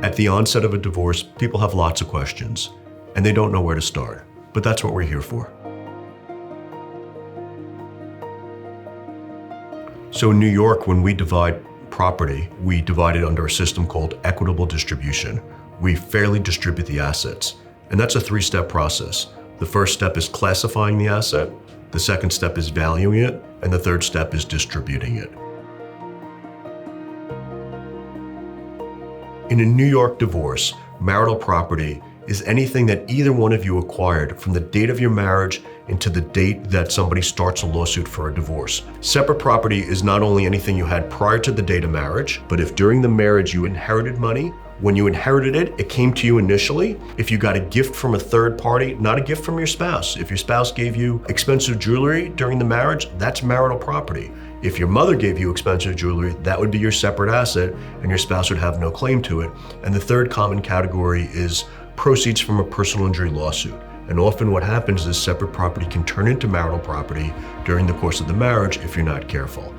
At the onset of a divorce, people have lots of questions, and they don't know where to start. But that's what we're here for. So in New York, when we divide property, we divide it under a system called equitable distribution. We fairly distribute the assets, and that's a three-step process. The first step is classifying the asset, the second step is valuing it, and the third step is distributing it. In a New York divorce, marital property is anything that either one of you acquired from the date of your marriage into the date that somebody starts a lawsuit for a divorce. Separate property is not only anything you had prior to the date of marriage, but if during the marriage you inherited money, when you inherited it, it came to you initially. If you got a gift from a third party, not a gift from your spouse. If your spouse gave you expensive jewelry during the marriage, that's marital property. If your mother gave you expensive jewelry, that would be your separate asset and your spouse would have no claim to it. And the third common category is proceeds from a personal injury lawsuit. And often what happens is separate property can turn into marital property during the course of the marriage if you're not careful.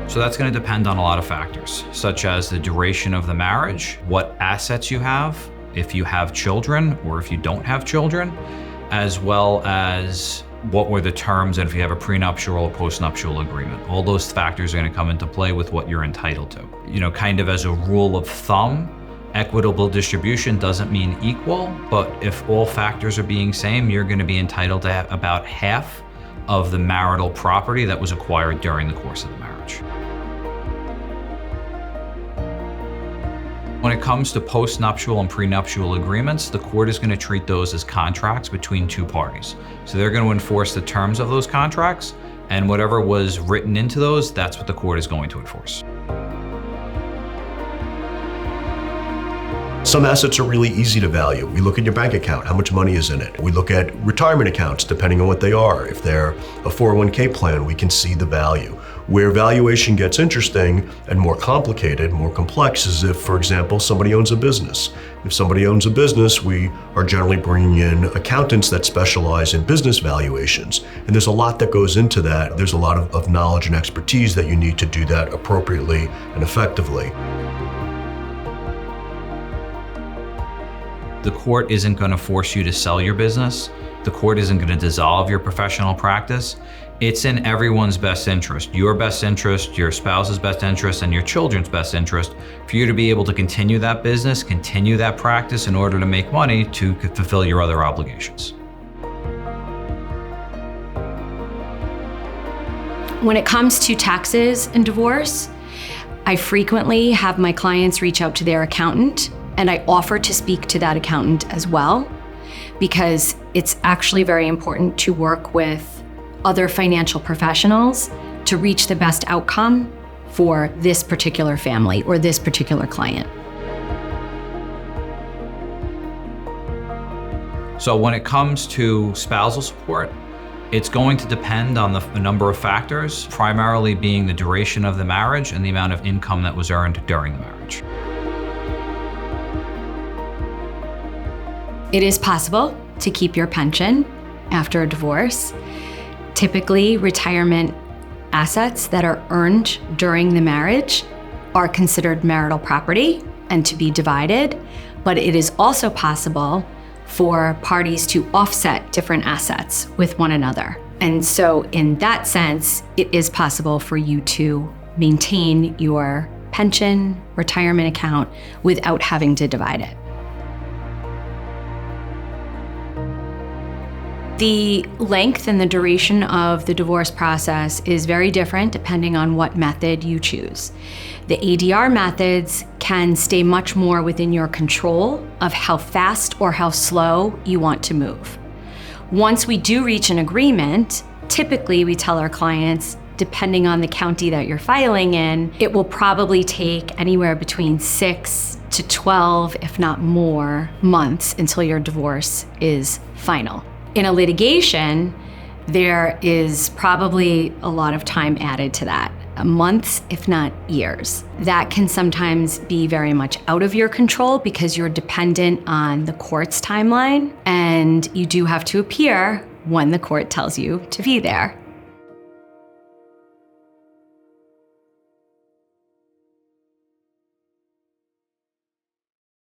So that's going to depend on a lot of factors, such as the duration of the marriage, what assets you have, if you have children or if you don't have children, as well as what were the terms and if you have a prenuptial or postnuptial agreement. All those factors are going to come into play with what you're entitled to. You know, kind of as a rule of thumb, equitable distribution doesn't mean equal, but if all factors are being same, you're going to be entitled to have about half of the marital property that was acquired during the course of the marriage. When it comes to postnuptial and prenuptial agreements, the court is going to treat those as contracts between two parties. So they're going to enforce the terms of those contracts, and whatever was written into those, that's what the court is going to enforce. Some assets are really easy to value. We look at your bank account, how much money is in it. We look at retirement accounts, depending on what they are. If they're a 401k plan, we can see the value. Where valuation gets interesting and more complicated, more complex, is if, for example, somebody owns a business. If somebody owns a business, we are generally bringing in accountants that specialize in business valuations. And there's a lot that goes into that. There's a lot of knowledge and expertise that you need to do that appropriately and effectively. The court isn't going to force you to sell your business. The court isn't going to dissolve your professional practice. It's in everyone's best interest, your best interest, your spouse's best interest, and your children's best interest for you to be able to continue that business, continue that practice in order to make money to fulfill your other obligations. When it comes to taxes and divorce, I frequently have my clients reach out to their accountant, and I offer to speak to that accountant as well, because it's actually very important to work with other financial professionals to reach the best outcome for this particular family or this particular client. So when it comes to spousal support, it's going to depend on a number of factors, primarily being the duration of the marriage and the amount of income that was earned during the marriage. It is possible to keep your pension after a divorce. Typically, retirement assets that are earned during the marriage are considered marital property and to be divided, but it is also possible for parties to offset different assets with one another. And so in that sense, it is possible for you to maintain your pension, retirement account without having to divide it. The length and the duration of the divorce process is very different depending on what method you choose. The ADR methods can stay much more within your control of how fast or how slow you want to move. Once we do reach an agreement, typically we tell our clients, depending on the county that you're filing in, it will probably take anywhere between 6 to 12, if not more, months until your divorce is final. In a litigation, there is probably a lot of time added to that, months, if not years. That can sometimes be very much out of your control because you're dependent on the court's timeline, and you do have to appear when the court tells you to be there.